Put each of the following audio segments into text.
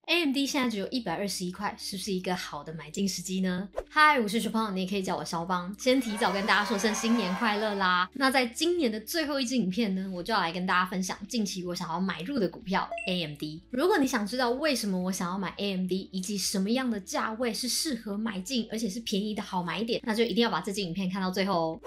AMD 现在只有121块，是不是一个好的买进时机呢？嗨，我是小胖，你也可以叫我肖邦。先提早跟大家说声新年快乐啦！那在今年的最后一支影片呢，我就要来跟大家分享近期我想要买入的股票 AMD。如果你想知道为什么我想要买 AMD，以及什么样的价位是适合买进，而且是便宜的好买点，那就一定要把这支影片看到最后哦。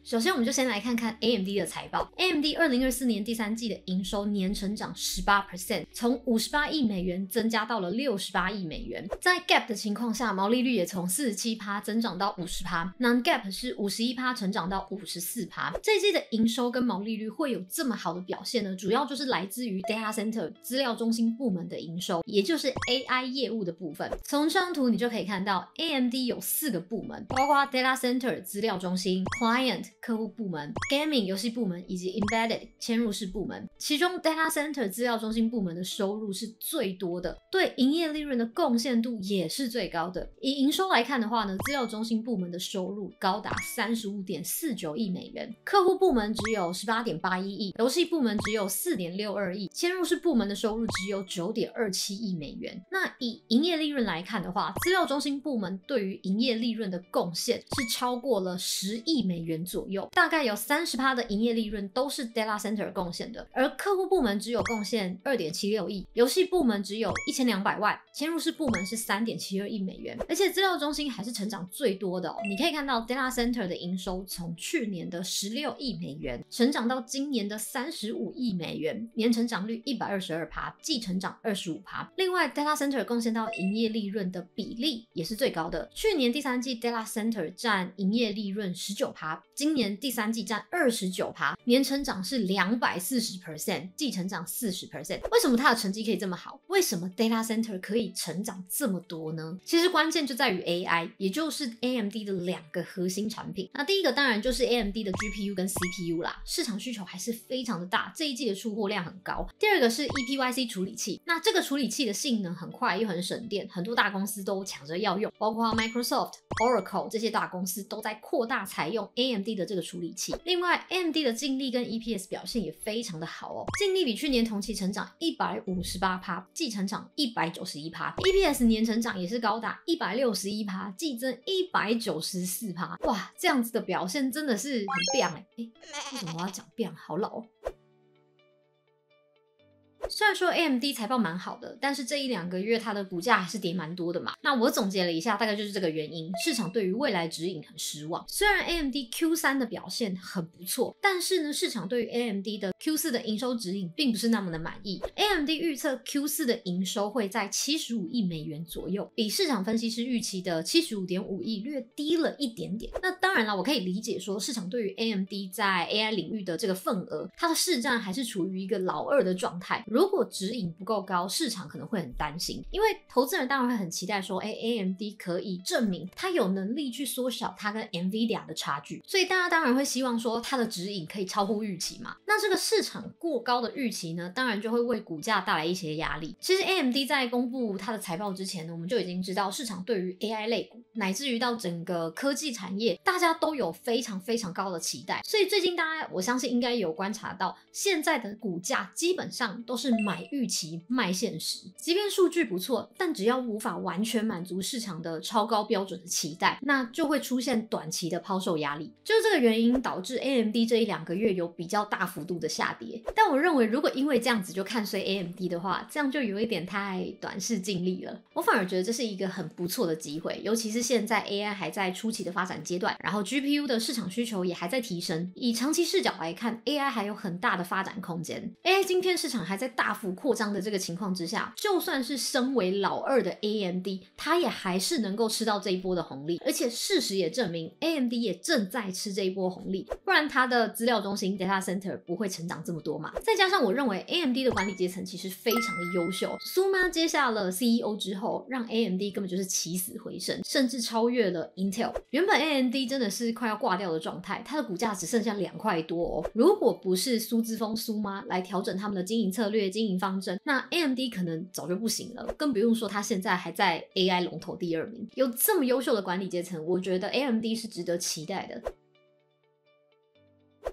首先，我们就先来看看 AMD 的财报。AMD 2024年第三季的营收年成长 18%， 从58亿美元增加到了68亿美元。在 GAAP 的情况下，毛利率也从 47% 增长到 50%，Non-GAAP 是 51% 成长到 54%。这一季的营收跟毛利率会有这么好的表现呢，主要就是来自于 Data Center 资料中心部门的营收，也就是 AI 业务的部分。从这张图你就可以看到 AMD 有4个部门，包括 Data Center 资料中心、Client客户部门、Gaming 游戏部门以及 Embedded 嵌入式部门。其中 Data Center 资料中心部门的收入是最多的，对营业利润的贡献度也是最高的。以营收来看的话呢，资料中心部门的收入高达 35.49 亿美元，客户部门只有 18.81 亿，游戏部门只有 4.62 亿，嵌入式部门的收入只有 9.27 亿美元。那以营业利润来看的话，资料中心部门对于营业利润的贡献是超过了10亿美元左右，大概有 30% 的营业利润都是 Data Center 贡献的，而客户部门只有贡献 2.76 亿，游戏部门只有1200万，嵌入式部门是 3.72 亿美元，而且资料中心还是成长最多的哦。你可以看到 Data Center 的营收从去年的16亿美元成长到今年的35亿美元，年成长率 122%， 季成长 25%。 另外 Data Center 贡献到营业利润的比例也是最高的，去年第三季 Data Center 占营业利润 19%， 今年第三季占 29%， 年成长是 240%， 季成长 40%。 为什么它的成绩可以这么好？为什么 Data Center 可以成长这么多呢？其实关键就在于 AI， 也就是 AMD 的2个核心产品。那第一个当然就是 AMD 的 GPU 跟 CPU 啦，市场需求还是非常的大，这一季的出货量很高。第二个是 EPYC 处理器，那这个处理器的性能很快又很省电，很多大公司都抢着要用，包括 Microsoft、Oracle 这些大公司都在扩大采用 AMD 的这个处理器。另外 AMD 的净利跟 EPS 表现也非常的好哦，净利比去年同期成长 158%， 季成长 191%， EPS 年成长也是高达 161%， 季增 194%。 哇，这样子的表现真的是很棒为什么我要讲棒？好老哦。虽然说 AMD 财报蛮好的，但是这1-2个月它的股价还是跌蛮多的嘛。那我总结了一下，大概就是这个原因，市场对于未来指引很失望。虽然 AMD Q3 的表现很不错，但是呢，市场对于 AMD 的 Q4 的营收指引并不是那么的满意。AMD 预测 Q4 的营收会在75亿美元左右，比市场分析师预期的 75.5 亿略低了一点点。那当然了，我可以理解说市场对于 AMD 在 AI 领域的这个份额，它的市占还是处于一个老二的状态。如果指引不够高，市场可能会很担心，因为投资人当然会很期待说AMD 可以证明它有能力去缩小它跟 NVIDIA 的差距，所以大家当然会希望说它的指引可以超乎预期嘛。那这个市场过高的预期呢，当然就会为股价带来一些压力。其实 AMD 在公布它的财报之前呢，我们就已经知道市场对于 AI 类股乃至于到整个科技产业，大家都有非常非常高的期待，所以最近大家我相信应该有观察到，现在的股价基本上都是买预期卖现实，即便数据不错，但只要无法完全满足市场的超高标准的期待，那就会出现短期的抛售压力。就是这个原因导致 AMD 这1-2个月有比较大幅度的下跌。但我认为如果因为这样子就看衰 AMD 的话，这样就有一点太短视近利了。我反而觉得这是一个很不错的机会，尤其是现在 AI 还在初期的发展阶段，然后 GPU 的市场需求也还在提升，以长期视角来看 AI 还有很大的发展空间。 AI 晶片市场还在大幅扩张的这个情况之下，就算是身为老二的 AMD， 它也还是能够吃到这一波的红利，而且事实也证明 AMD 也正在吃这一波红利，不然它的资料中心 Data Center 不会成长这么多嘛。再加上我认为 AMD 的管理阶层其实非常的优秀，苏妈接下了 CEO 之后，让 AMD 根本就是起死回生，甚至超越了 Intel。 原本 AMD 真的是快要挂掉的状态，它的股价只剩下2块多哦。如果不是苏姿丰苏妈来调整他们的经营策略、经营方针，那 AMD 可能早就不行了，更不用说它现在还在 AI 龙头第2名。有这么优秀的管理阶层，我觉得 AMD 是值得期待的。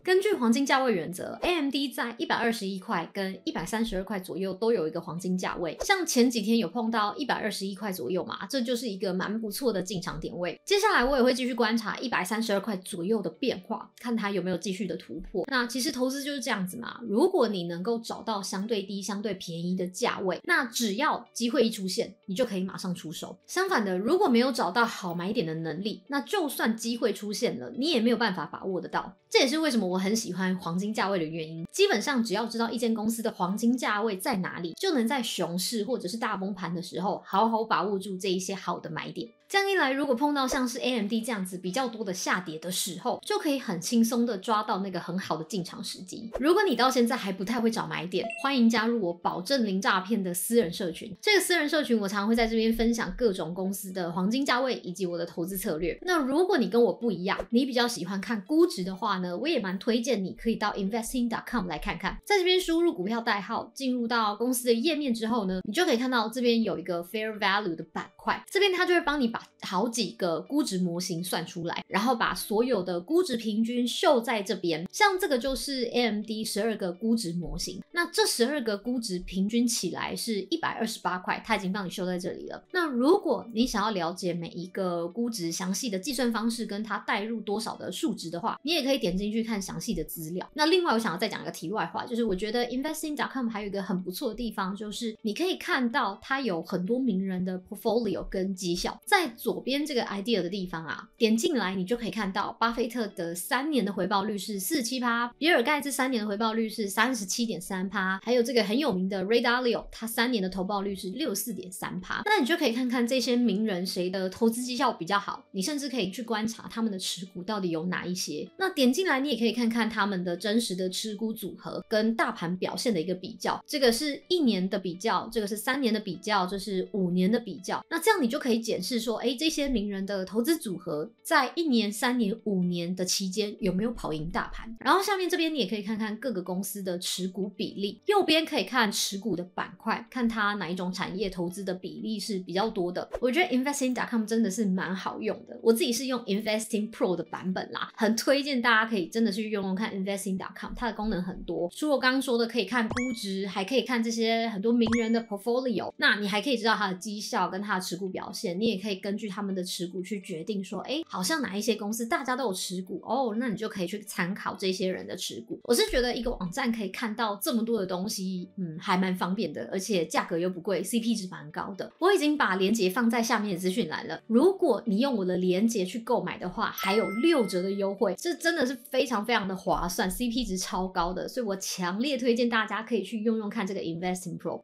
根据黄金价位原则 ，AMD 在121块跟132块左右都有一个黄金价位。像前几天有碰到121块左右嘛，这就是一个蛮不错的进场点位。接下来我也会继续观察132块左右的变化，看它有没有继续的突破。那其实投资就是这样子嘛，如果你能够找到相对低、相对便宜的价位，那只要机会一出现，你就可以马上出手。相反的，如果没有找到好买点的能力，那就算机会出现了，你也没有办法把握得到。这也是为什么我很喜欢黄金价位的原因。基本上只要知道一间公司的黄金价位在哪里，就能在熊市或者是大崩盘的时候好好把握住这一些好的买点。这样一来，如果碰到像是 AMD 这样子比较多的下跌的时候，就可以很轻松的抓到那个很好的进场时机。如果你到现在还不太会找买点，欢迎加入我保证零诈骗的私人社群。这个私人社群我常会在这边分享各种公司的黄金价位以及我的投资策略。那如果你跟我不一样，你比较喜欢看估值的话呢，我也蛮推荐你可以到 investing.com 来看看。在这边输入股票代号，进入到公司的页面之后呢，你就可以看到这边有一个 fair value 的板块，这边它就会帮你把好几个估值模型算出来，然后把所有的估值平均秀在这边。像这个就是 AMD 12个估值模型，那这12个估值平均起来是128块，它已经帮你秀在这里了。那如果你想要了解每一个估值详细的计算方式跟它带入多少的数值的话，你也可以点进去看详细的资料。那另外我想要再讲一个题外话，就是我觉得 investing.com 还有一个很不错的地方，就是你可以看到它有很多名人的 portfolio 跟绩效。在左边这个 idea 的地方啊，点进来你就可以看到巴菲特的3年的回报率是 47%， 比尔盖茨3年的回报率是 37.3%， 还有这个很有名的 Ray Dalio 他3年的投报率是 64.3%。 那你就可以看看这些名人谁的投资绩效比较好，你甚至可以去观察他们的持股到底有哪一些。那点进来你也可以看看他们的真实的持股组合跟大盘表现的一个比较，这个是1年的比较，这个是3年的比较，这是5年的比较。那这样你就可以检视说，这些名人的投资组合在1年、3年、5年的期间有没有跑赢大盘。然后下面这边你也可以看看各个公司的持股比例，右边可以看持股的板块，看它哪一种产业投资的比例是比较多的。我觉得 investing.com 真的是蛮好用的，我自己是用 Investing Pro 的版本啦，很推荐大家可以真的去用用看 investing.com， 它的功能很多，除了我刚刚说的可以看估值，还可以看这些很多名人的 portfolio， 那你还可以知道它的绩效跟它的持股表现，你也可以根据他们的持股去决定说，好像哪一些公司大家都有持股哦，那你就可以去参考这些人的持股。我是觉得一个网站可以看到这么多的东西，还蛮方便的，而且价格又不贵， CP 值蛮高的。我已经把连结放在下面的资讯栏了，如果你用我的连结去购买的话，还有6折的优惠，这真的是非常非常的划算， CP 值超高的，所以我强烈推荐大家可以去用用看这个 Investing Pro。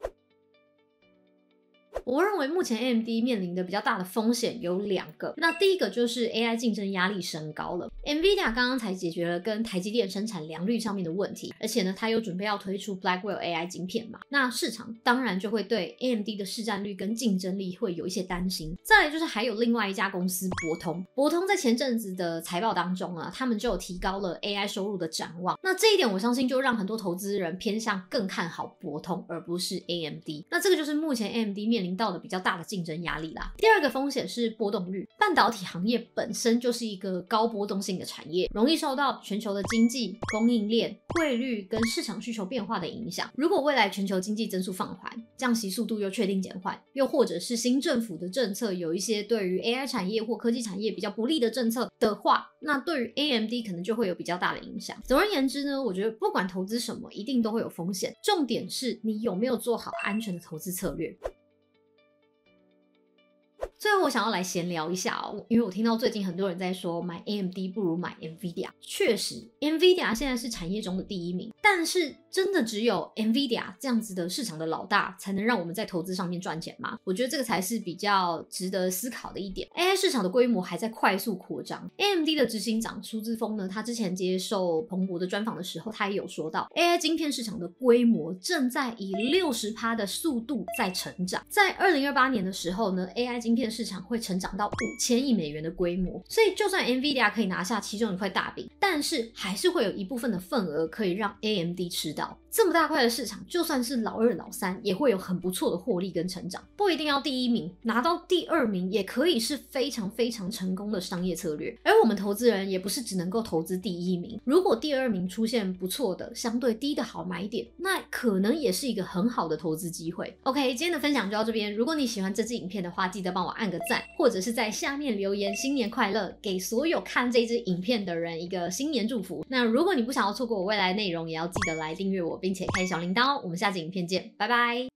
我认为目前 AMD 面临的比较大的风险有2个，那第一个就是 AI 竞争压力升高了。NVIDIA 刚刚才解决了跟台积电生产良率上面的问题，而且呢，它又准备要推出 Blackwell AI 晶片嘛，那市场当然就会对 AMD 的市占率跟竞争力会有一些担心。再来就是还有另外一家公司博通在前阵子的财报当中啊，他们就有提高了 AI 收入的展望，那这一点我相信就让很多投资人偏向更看好博通而不是 AMD， 那这个就是目前 AMD 面临到的比较大的竞争压力啦。第二个风险是波动率，半导体行业本身就是一个高波动性的产业，容易受到全球的经济、供应链、汇率跟市场需求变化的影响。如果未来全球经济增速放缓，降息速度又确定减缓，又或者是新政府的政策有一些对于 AI 产业或科技产业比较不利的政策的话，那对于 AMD 可能就会有比较大的影响。总而言之呢，我觉得不管投资什么一定都会有风险，重点是你有没有做好安全的投资策略。最后我想要来闲聊一下因为我听到最近很多人在说买 AMD 不如买 NVIDIA。确实 NVIDIA 现在是产业中的第1名，但是真的只有 NVIDIA 这样子的市场的老大才能让我们在投资上面赚钱吗？我觉得这个才是比较值得思考的一点。 AI 市场的规模还在快速扩张， AMD 的执行长苏姿丰呢，他之前接受彭博的专访的时候，他也有说到 AI 晶片市场的规模正在以 60% 的速度在成长。在2028年的时候呢， AI 晶片片市场会成长到5000亿美元的规模。所以就算 NVIDIA 可以拿下其中一块大饼，但是还是会有一部分的份额可以让 AMD 吃到。这么大块的市场，就算是老二老三也会有很不错的获利跟成长，不一定要第1名，拿到第2名也可以是非常非常成功的商业策略。而我们投资人也不是只能够投资第1名，如果第2名出现不错的相对低的好买点，那可能也是一个很好的投资机会。OK， 今天的分享就到这边。如果你喜欢这支影片的话，记得帮我按个赞，或者是在下面留言新年快乐，给所有看这支影片的人一个新年祝福。那如果你不想要错过我未来的内容，也要记得来订阅我，并且开小铃铛哦。我们下集影片见，拜拜。